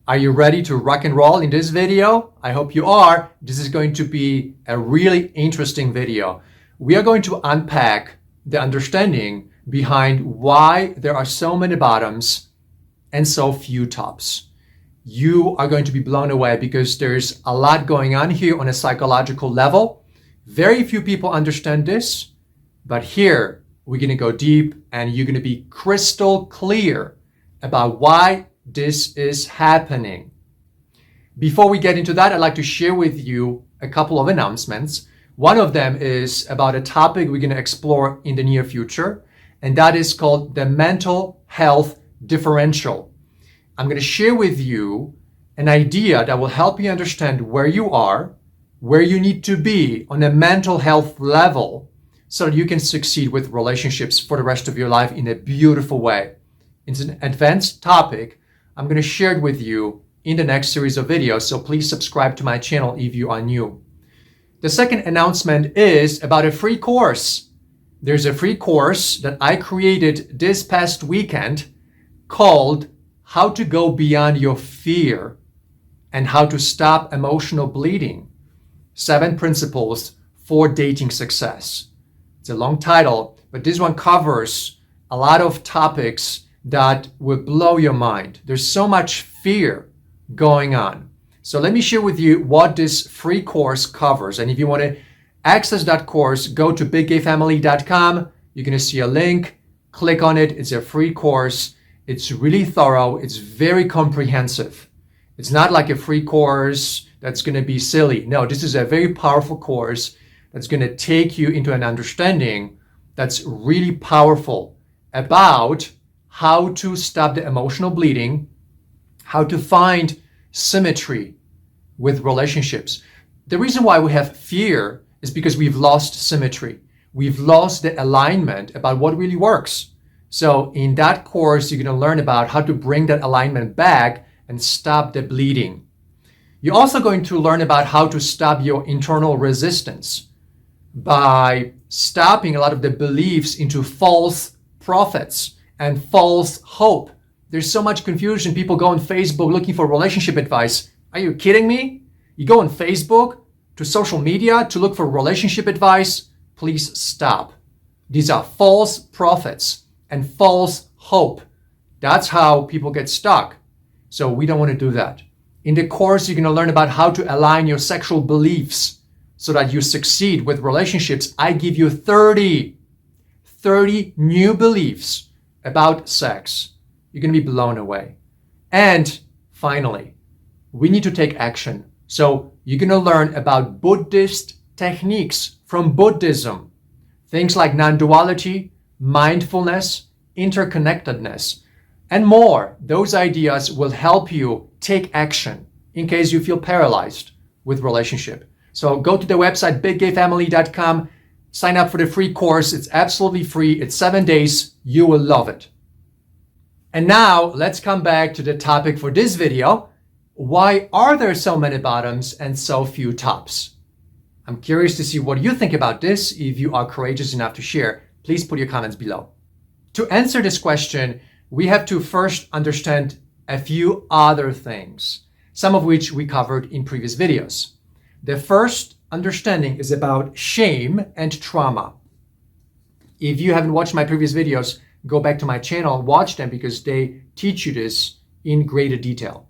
Are you ready to rock and roll in this video? I hope you are. This is going to be a really interesting video. We are going to unpack the understanding behind why there are so many bottoms and so few tops. You are going to be blown away because there's a lot going on here on a psychological level. Very few people understand this, but here we're going to go deep and you're going to be crystal clear about why this is happening. Before we get into that, I'd like to share with you a couple of announcements. One of them is about a topic we're going to explore in the near future, and that is called the mental health differential. I'm going to share with you an idea that will help you understand where you are, where you need to be on a mental health level so that you can succeed with relationships for the rest of your life in a beautiful way. It's an advanced topic. I'm going to share it with you in the next series of videos, so please subscribe to my channel if you are new. The second announcement is about a free course. There's a free course that I created this past weekend called How to Go Beyond Your Fear and How to Stop Emotional Bleeding. 7 Principles for Dating Success. It's a long title, but this one covers a lot of topics that will blow your mind. There's so much fear going on. So let me share with you what this free course covers. And if you want to access that course, go to biggayfamily.com. You're going to see a link. Click on it. It's a free course. It's really thorough. It's very comprehensive. It's not like a free course that's going to be silly. No, this is a very powerful course that's going to take you into an understanding that's really powerful about how to stop the emotional bleeding, how to find symmetry with relationships. The reason why we have fear is because we've lost symmetry. We've lost the alignment about what really works. So in that course, you're going to learn about how to bring that alignment back and stop the bleeding. You're also going to learn about how to stop your internal resistance by stopping a lot of the beliefs into false prophets and false hope. There's so much confusion. People go on Facebook looking for relationship advice. Are you kidding me? You go on Facebook to social media to look for relationship advice? Please stop. These are false prophets and false hope. That's how people get stuck. So we don't want to do that. In the course, you're going to learn about how to align your sexual beliefs so that you succeed with relationships. I give you 30 new beliefs about sex. You're going to be blown away. And finally, we need to take action. So you're going to learn about Buddhist techniques from Buddhism. Things like non-duality, mindfulness, interconnectedness, and more. Those ideas will help you take action in case you feel paralyzed with relationship. So go to the website, biggayfamily.com. Sign up for the free course. It's absolutely free. It's 7 days. You will love it. And now let's come back to the topic for this video. Why are there so many bottoms and so few tops? I'm curious to see what you think about this. If you are courageous enough to share, please put your comments below. To answer this question, we have to first understand a few other things, some of which we covered in previous videos. The first understanding is about shame and trauma. If you haven't watched my previous videos, go back to my channel, watch them because they teach you this in greater detail.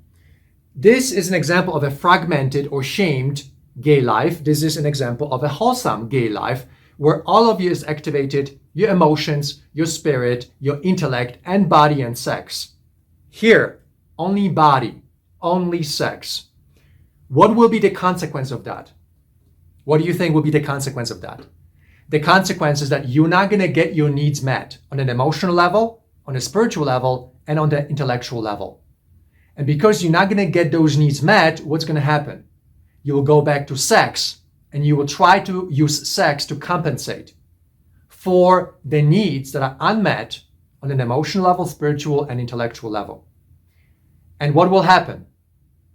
This is an example of a fragmented or shamed gay life. This is an example of a wholesome gay life where all of you is activated, your emotions, your spirit, your intellect, and body and sex. Here, only body, only sex. What will be the consequence of that? What do you think will be the consequence of that? The consequence is that you're not going to get your needs met on an emotional level, on a spiritual level, and on the intellectual level. And because you're not going to get those needs met, what's going to happen? You will go back to sex and you will try to use sex to compensate for the needs that are unmet on an emotional level, spiritual, and intellectual level. And what will happen?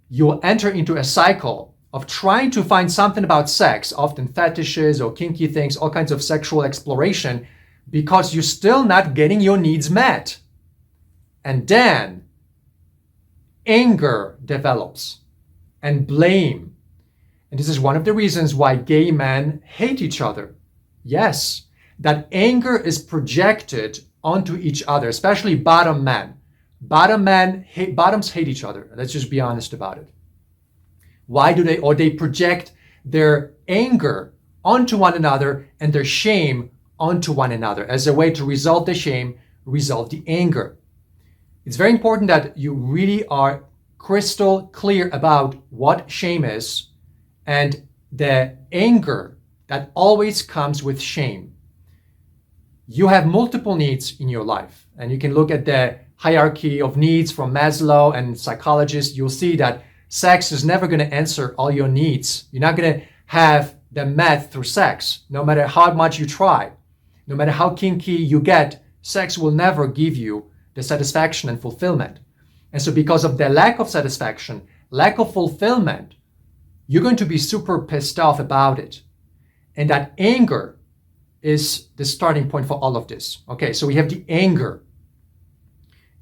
You will enter into a cycle of trying to find something about sex, often fetishes or kinky things, all kinds of sexual exploration, because you're still not getting your needs met. And then anger develops and blame. And this is one of the reasons why gay men hate each other. Yes, that anger is projected onto each other, especially bottom men. Bottoms hate each other. Let's just be honest about it. Why do they? Or they project their anger onto one another and their shame onto one another as a way to resolve the shame, resolve the anger. It's very important that you really are crystal clear about what shame is and the anger that always comes with shame. You have multiple needs in your life, and you can look at the hierarchy of needs from Maslow and Psychologist. You'll see that sex is never going to answer all your needs. You're not going to have them met through sex, no matter how much you try. No matter how kinky you get, sex will never give you the satisfaction and fulfillment. And so because of the lack of satisfaction, lack of fulfillment, you're going to be super pissed off about it. And that anger is the starting point for all of this. Okay, so we have the anger.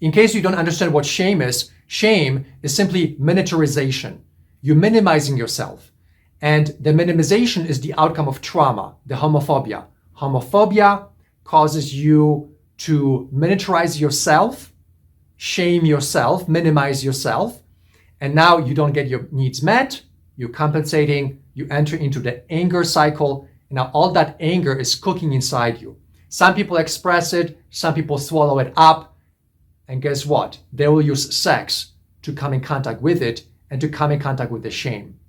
In case you don't understand what shame is simply miniaturization. You're minimizing yourself. And the minimization is the outcome of trauma, the homophobia. Homophobia causes you to miniaturize yourself, shame yourself, minimize yourself, and now you don't get your needs met, you're compensating, you enter into the anger cycle, and now all that anger is cooking inside you. Some people express it, some people swallow it up, and guess what? They will use sex to come in contact with it and to come in contact with the shame.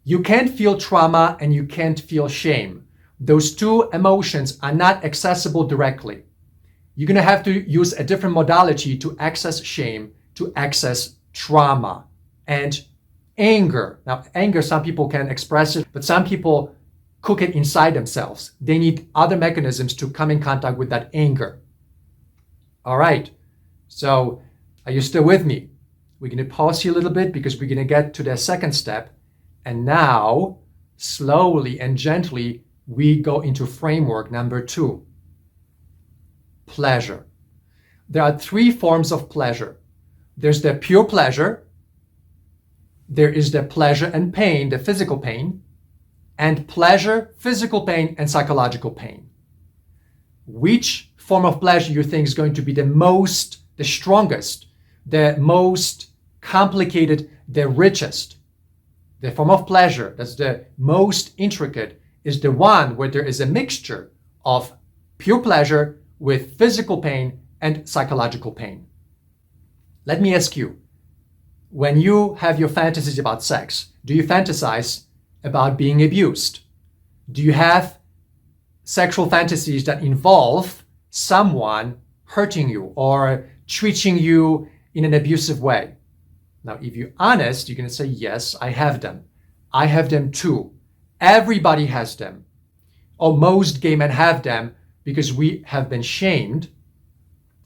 You can't feel trauma and you can't feel shame. Those two emotions are not accessible directly. You're going to have to use a different modality to access shame, to access trauma and anger. Now, anger, some people can express it, but some people cook it inside themselves. They need other mechanisms to come in contact with that anger. All right. So are you still with me? We're going to pause here a little bit because we're going to get to the second step. And now, slowly and gently, we go into framework number 2. Pleasure. There are 3 forms of pleasure. There's the pure pleasure. There is the pleasure and pain, the physical pain, and pleasure, physical pain, and psychological pain. Which form of pleasure you think is going to be the strongest, the most complicated, the richest? The form of pleasure that's the most intricate is the one where there is a mixture of pure pleasure with physical pain and psychological pain. Let me ask you, when you have your fantasies about sex, do you fantasize about being abused? Do you have sexual fantasies that involve someone hurting you or treating you in an abusive way? Now, if you're honest, you're going to say, yes, I have them. I have them too. Everybody has them. Or most gay men have them because we have been shamed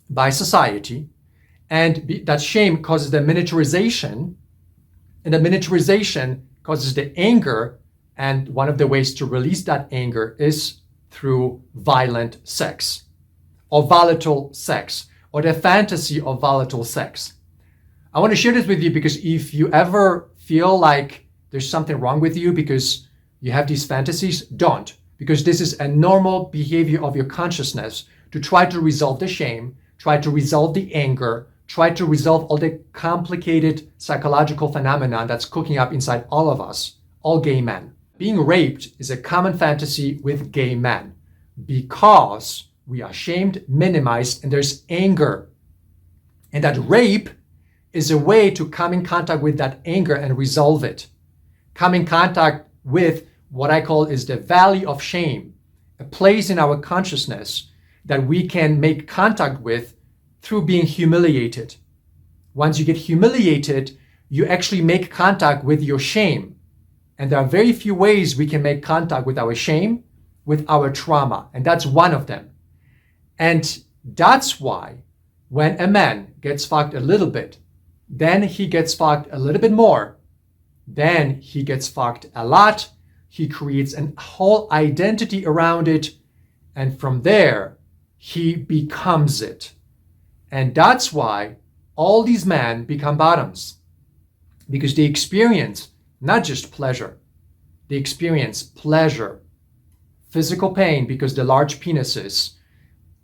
by society. And that shame causes the miniaturization. And the miniaturization causes the anger. And one of the ways to release that anger is through violent sex or volatile sex or the fantasy of volatile sex. I want to share this with you because if you ever feel like there's something wrong with you because you have these fantasies, don't. Because this is a normal behavior of your consciousness to try to resolve the shame, try to resolve the anger, try to resolve all the complicated psychological phenomenon that's cooking up inside all of us, all gay men. Being raped is a common fantasy with gay men because we are shamed, minimized, and there's anger. And that rape is a way to come in contact with that anger and resolve it. Come in contact with what I call is the valley of shame, a place in our consciousness that we can make contact with through being humiliated. Once you get humiliated, you actually make contact with your shame. And there are very few ways we can make contact with our shame, with our trauma, and that's one of them. And that's why when a man gets fucked a little bit, then he gets fucked a little bit more, then he gets fucked a lot, he creates a whole identity around it, and from there, he becomes it. And that's why all these men become bottoms because they experience not just pleasure, they experience pleasure, physical pain because the large penises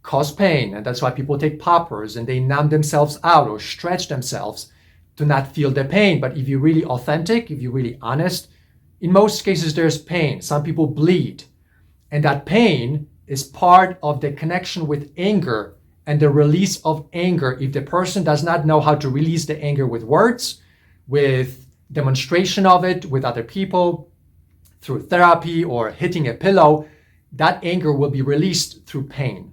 cause pain, and that's why people take poppers and they numb themselves out or stretch themselves to not feel the pain. But if you're really authentic, if you're really honest, in most cases there's pain. Some people bleed, and that pain is part of the connection with anger and the release of anger. If the person does not know how to release the anger with words, with demonstration of it with other people, through therapy or hitting a pillow, that anger will be released through pain.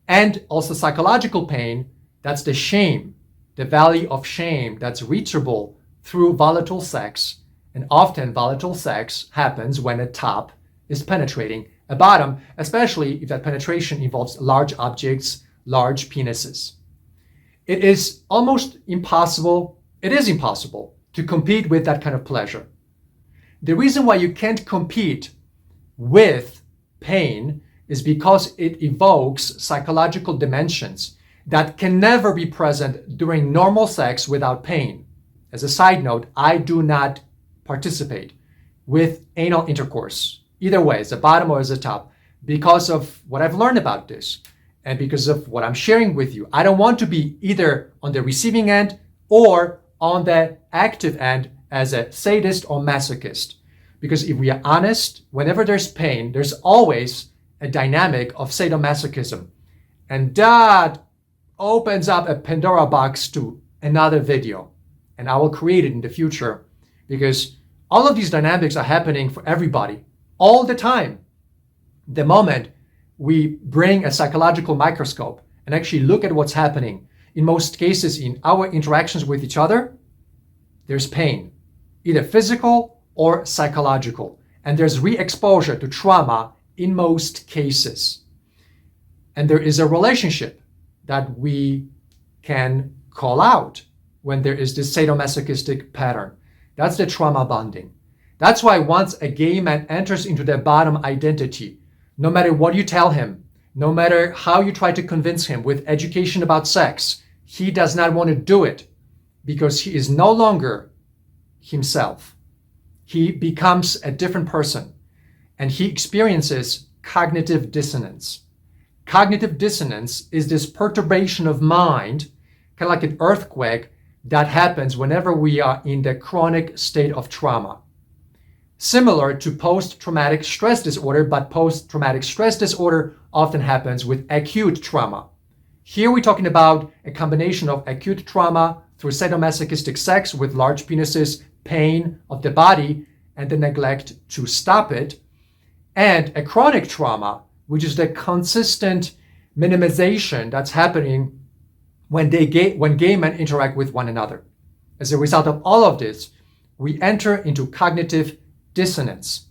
And also psychological pain, that's the shame, the valley of shame that's reachable through volatile sex. And often volatile sex happens when a top is penetrating a bottom, especially if that penetration involves large objects, large penises. It is impossible to compete with that kind of pleasure. The reason why you can't compete with pain is because it evokes psychological dimensions that can never be present during normal sex without pain. As a side note, I do not participate with anal intercourse, either way, as a bottom or as a top, because of what I've learned about this and because of what I'm sharing with you. I don't want to be either on the receiving end or on the active end as a sadist or masochist. Because if we are honest, whenever there's pain, there's always a dynamic of sadomasochism. And that opens up a Pandora box to another video. And I will create it in the future because all of these dynamics are happening for everybody all the time. The moment we bring a psychological microscope and actually look at what's happening, in most cases in our interactions with each other, there's pain, either physical or psychological. And there's re-exposure to trauma in most cases. And there is a relationship that we can call out when there is this sadomasochistic pattern. That's the trauma bonding. That's why once a gay man enters into their bottom identity, no matter what you tell him, no matter how you try to convince him with education about sex, he does not want to do it because he is no longer himself. He becomes a different person and he experiences cognitive dissonance. Cognitive dissonance is this perturbation of mind, kind of like an earthquake that happens whenever we are in the chronic state of trauma. Similar to post-traumatic stress disorder, but post-traumatic stress disorder often happens with acute trauma. Here we're talking about a combination of acute trauma through sadomasochistic sex with large penises, pain of the body, and the neglect to stop it, and a chronic trauma, which is the consistent minimization that's happening when gay men interact with one another. As a result of all of this, we enter into cognitive dissonance.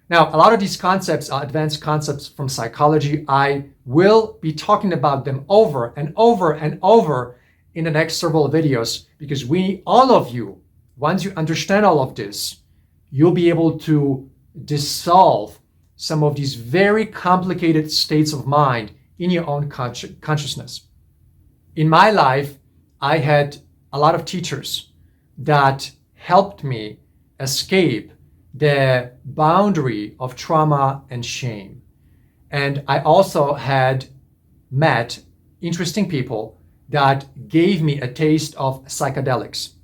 Now, a lot of these concepts are advanced concepts from psychology. I will be talking about them over and over and over in the next several videos because all of you, once you understand all of this, you'll be able to dissolve some of these very complicated states of mind in your own consciousness. In my life, I had a lot of teachers that helped me escape the boundary of trauma and shame. And I also had met interesting people that gave me a taste of psychedelics.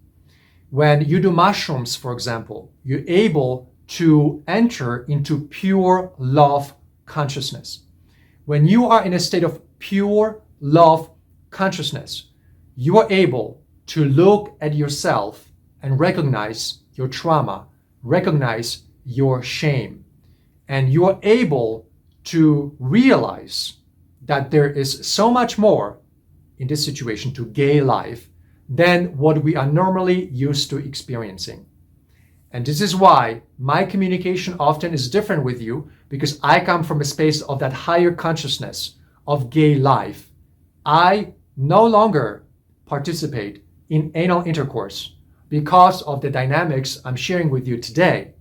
When you do mushrooms, for example, you're able to enter into pure love consciousness. When you are in a state of pure love consciousness, you are able to look at yourself and recognize your trauma, recognize your shame, and you are able to realize that there is so much more in this situation to gay life than what we are normally used to experiencing. And this is why my communication often is different with you, because I come from a space of that higher consciousness of gay life. I no longer participate in anal intercourse because of the dynamics I'm sharing with you today.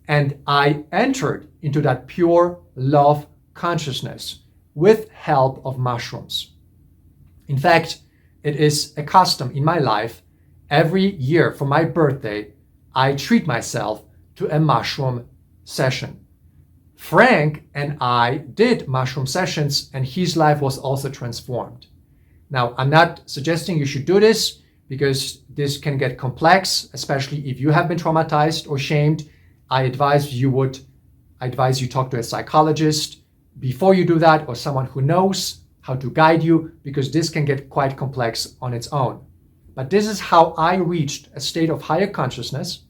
And I entered into that pure love consciousness with help of mushrooms. In fact, It is a custom in my life. Every year for my birthday, I treat myself to a mushroom session. Frank and I did mushroom sessions, and his life was also transformed. Now, I'm not suggesting you should do this because this can get complex, especially if you have been traumatized or shamed. I advise you talk to a psychologist before you do that, or someone who knows how to guide you, because this can get quite complex on its own. But this is how I reached a state of higher consciousness,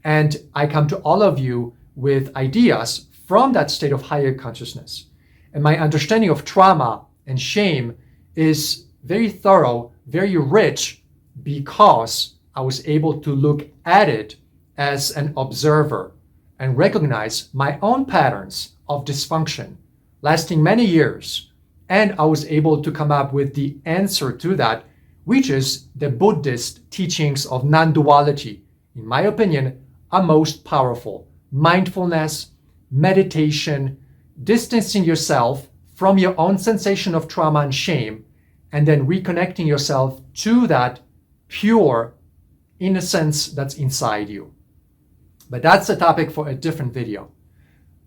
and I come to all of you with ideas from that state of higher consciousness. And my understanding of trauma and shame is very thorough, very rich, because I was able to look at it as an observer and recognize my own patterns of dysfunction lasting many years. And I was able to come up with the answer to that, which is the Buddhist teachings of non-duality. In my opinion, are most powerful. Mindfulness, meditation, distancing yourself from your own sensation of trauma and shame, and then reconnecting yourself to that pure innocence that's inside you. But that's a topic for a different video.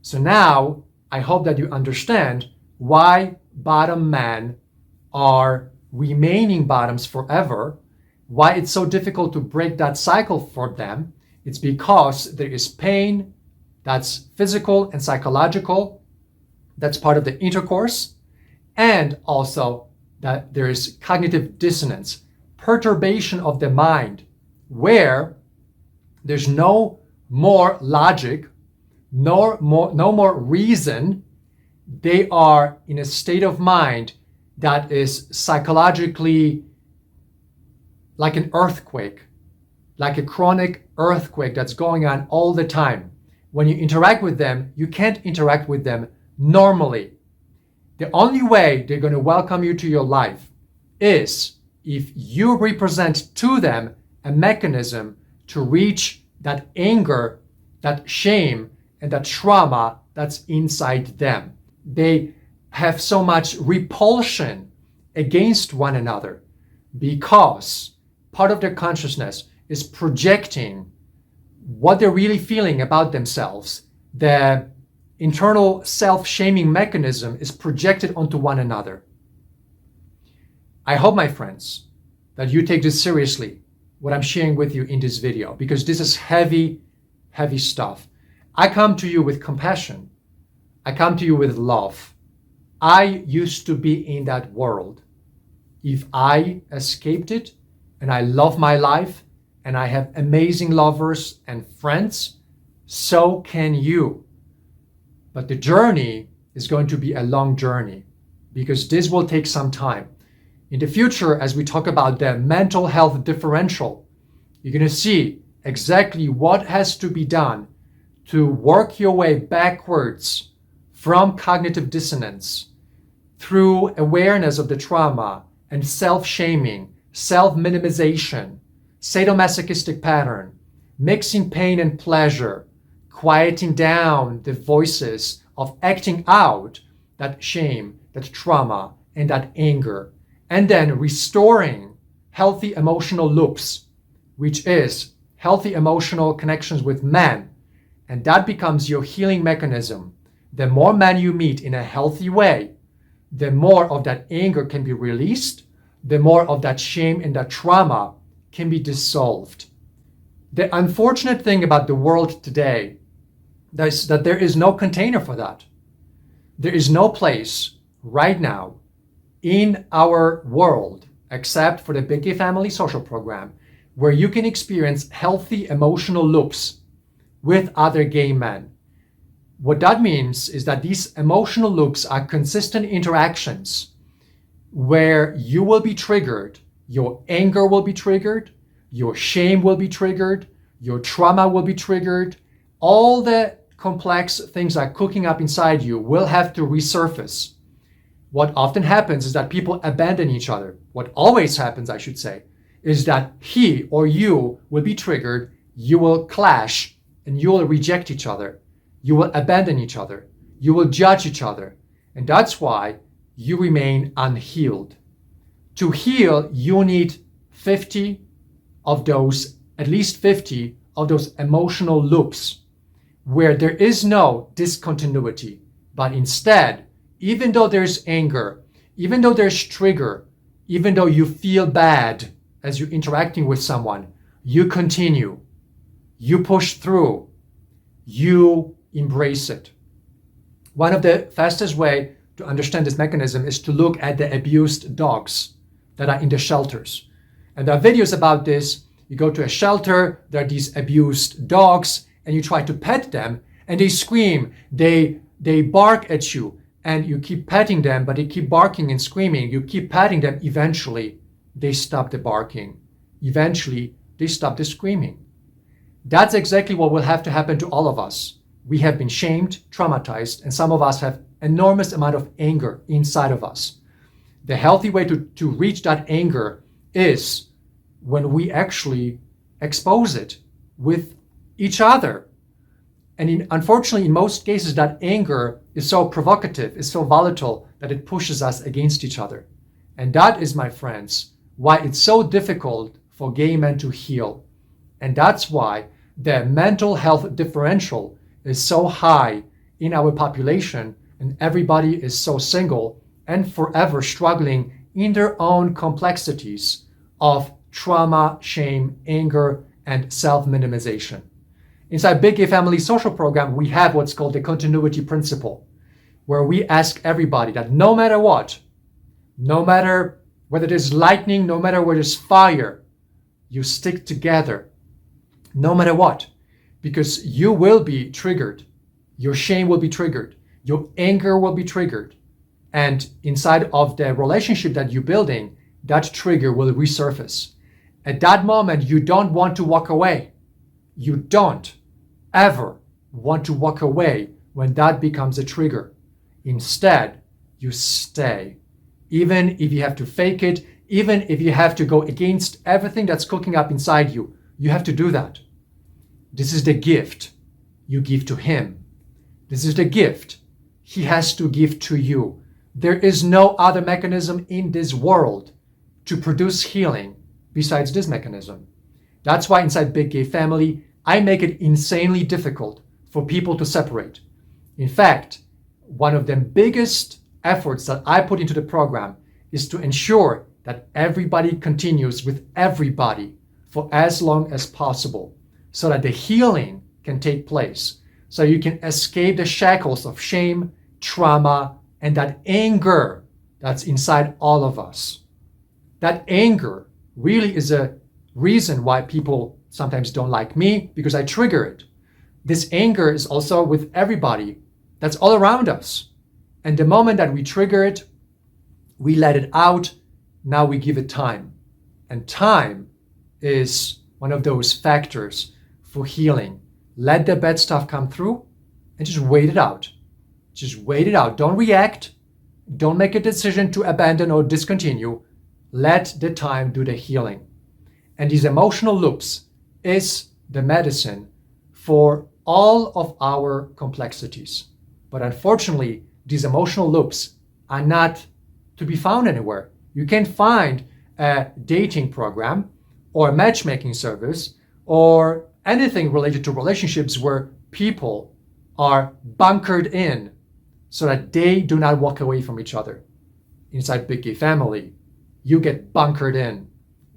So now I hope that you understand why bottom men are remaining bottoms forever, why it's so difficult to break that cycle for them. It's because there is pain that's physical and psychological, that's part of the intercourse, and also that there is cognitive dissonance, perturbation of the mind, where there's no more logic, no more reason. They are in a state of mind that is psychologically like an earthquake, like a chronic earthquake that's going on all the time. When you interact with them, you can't interact with them normally. The only way they're going to welcome you to your life is if you represent to them a mechanism to reach that anger, that shame, and that trauma that's inside them. They have so much repulsion against one another because part of their consciousness is projecting what they're really feeling about themselves. The internal self-shaming mechanism is projected onto one another. I hope, my friends, that you take this seriously, what I'm sharing with you in this video, because this is heavy, heavy stuff. I come to you with compassion. I come to you with love. I used to be in that world. If I escaped it and I love my life and I have amazing lovers and friends, so can you. But the journey is going to be a long journey because this will take some time. In the future, as we talk about the mental health differential, you're going to see exactly what has to be done to work your way backwards from cognitive dissonance through awareness of the trauma and self-shaming, self-minimization, sadomasochistic pattern, mixing pain and pleasure, quieting down the voices of acting out that shame, that trauma, and that anger, and then restoring healthy emotional loops, which is healthy emotional connections with men. And that becomes your healing mechanism. The more men you meet in a healthy way, the more of that anger can be released, the more of that shame and that trauma can be dissolved. The unfortunate thing about the world today is that there is no container for that. There is no place right now in our world, except for the Big Gay Family Social Program, where you can experience healthy emotional loops with other gay men. What that means is that these emotional loops are consistent interactions where you will be triggered, your anger will be triggered, your shame will be triggered, your trauma will be triggered. All the complex things that are cooking up inside you will have to resurface. What often happens is that people abandon each other. What always happens, I should say, is that he or you will be triggered, you will clash, and you will reject each other. You will abandon each other. You will judge each other. And that's why you remain unhealed. To heal, you need 50 of those, at least 50 of those emotional loops where there is no discontinuity, but instead, even though there's anger, even though there's trigger, even though you feel bad as you're interacting with someone, you continue, you push through, you embrace it. One of the fastest way to understand this mechanism is to look at the abused dogs that are in the shelters. And there are videos about this. You go to a shelter, there are these abused dogs, and you try to pet them, and they scream, they bark at you, and you keep petting them, but they keep barking and screaming. You keep patting them, eventually they stop the barking. Eventually they stop the screaming. That's exactly what will have to happen to all of us. We have been shamed, traumatized, and some of us have enormous amount of anger inside of us. The healthy way to reach that anger is when we actually expose it with each other. And unfortunately, in most cases, that anger is so provocative, is so volatile that it pushes us against each other. And that is, my friends, why it's so difficult for gay men to heal. And that's why the mental health differential is so high in our population, and everybody is so single and forever struggling in their own complexities of trauma, shame, anger, and self-minimization. Inside Big Gay Family Social Program, we have what's called the continuity principle, where we ask everybody that no matter what, no matter whether there's lightning, no matter where there's fire, you stick together, no matter what, because you will be triggered. Your shame will be triggered. Your anger will be triggered. And inside of the relationship that you're building, that trigger will resurface. At that moment, you don't want to walk away. You don't ever want to walk away when that becomes a trigger. Instead, you stay. Even if you have to fake it, even if you have to go against everything that's cooking up inside you, you have to do that. This is the gift you give to him. This is the gift he has to give to you. There is no other mechanism in this world to produce healing besides this mechanism. That's why inside Big Gay Family, I make it insanely difficult for people to separate. In fact, one of the biggest efforts that I put into the program is to ensure that everybody continues with everybody for as long as possible, so that the healing can take place, so you can escape the shackles of shame, trauma, and that anger that's inside all of us. That anger really is a reason why people sometimes don't like me, because I trigger it. This anger is also with everybody that's all around us. And the moment that we trigger it, we let it out, now we give it time. And time is one of those factors for healing. Let the bad stuff come through and just wait it out. Just wait it out. Don't react. Don't make a decision to abandon or discontinue. Let the time do the healing. And these emotional loops is the medicine for all of our complexities. But unfortunately, these emotional loops are not to be found anywhere. You can't find a dating program or a matchmaking service or anything related to relationships where people are bunkered in so that they do not walk away from each other. Inside Big Gay Family, you get bunkered in,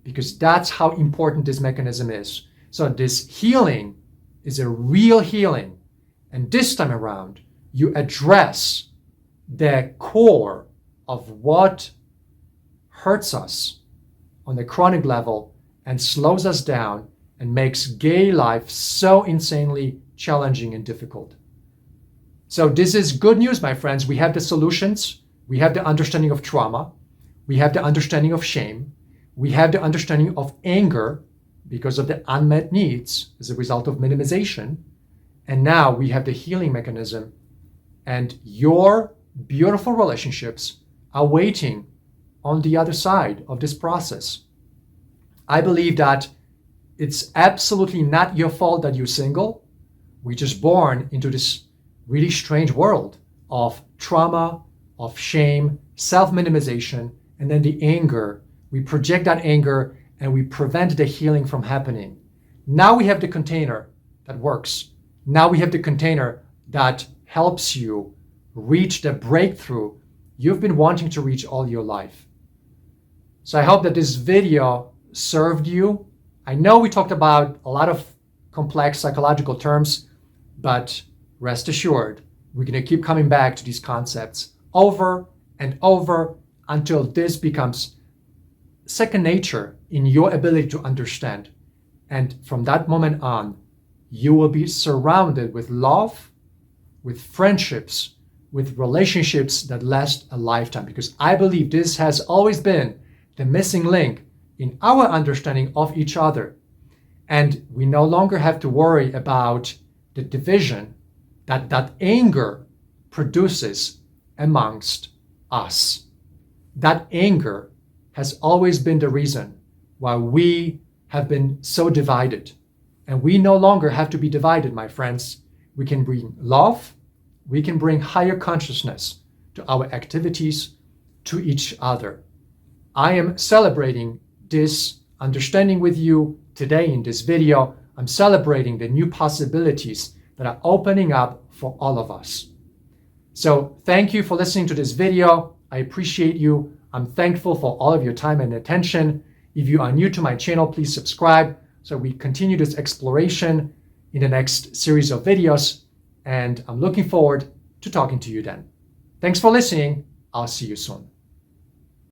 because that's how important this mechanism is. So this healing is a real healing. And this time around, you address the core of what hurts us on the chronic level and slows us down and makes gay life so insanely challenging and difficult. So this is good news, my friends. We have the solutions. We have the understanding of trauma. We have the understanding of shame. We have the understanding of anger because of the unmet needs as a result of minimization. And now we have the healing mechanism. And your beautiful relationships are waiting on the other side of this process. I believe that it's absolutely not your fault that you're single. We're just born into this really strange world of trauma, of shame, self-minimization, and then the anger we project that anger, and we prevent the healing from happening. Now we have the container that works. Now we have the container that helps you reach the breakthrough you've been wanting to reach all your life. So I hope that this video served you. I know we talked about a lot of complex psychological terms, but rest assured, we're going to keep coming back to these concepts over and over until this becomes second nature in your ability to understand. And from that moment on, you will be surrounded with love, with friendships, with relationships that last a lifetime. Because I believe this has always been the missing link in our understanding of each other. And we no longer have to worry about the division that anger produces amongst us. That anger has always been the reason why we have been so divided. And we no longer have to be divided, my friends. We can bring love, we can bring higher consciousness to our activities, to each other. I am celebrating this understanding with you today in this video. I'm celebrating the new possibilities that are opening up for all of us. So thank you for listening to this video. I appreciate you. I'm thankful for all of your time and attention. If you are new to my channel, please subscribe so we continue this exploration in the next series of videos. And I'm looking forward to talking to you then. Thanks for listening. I'll see you soon.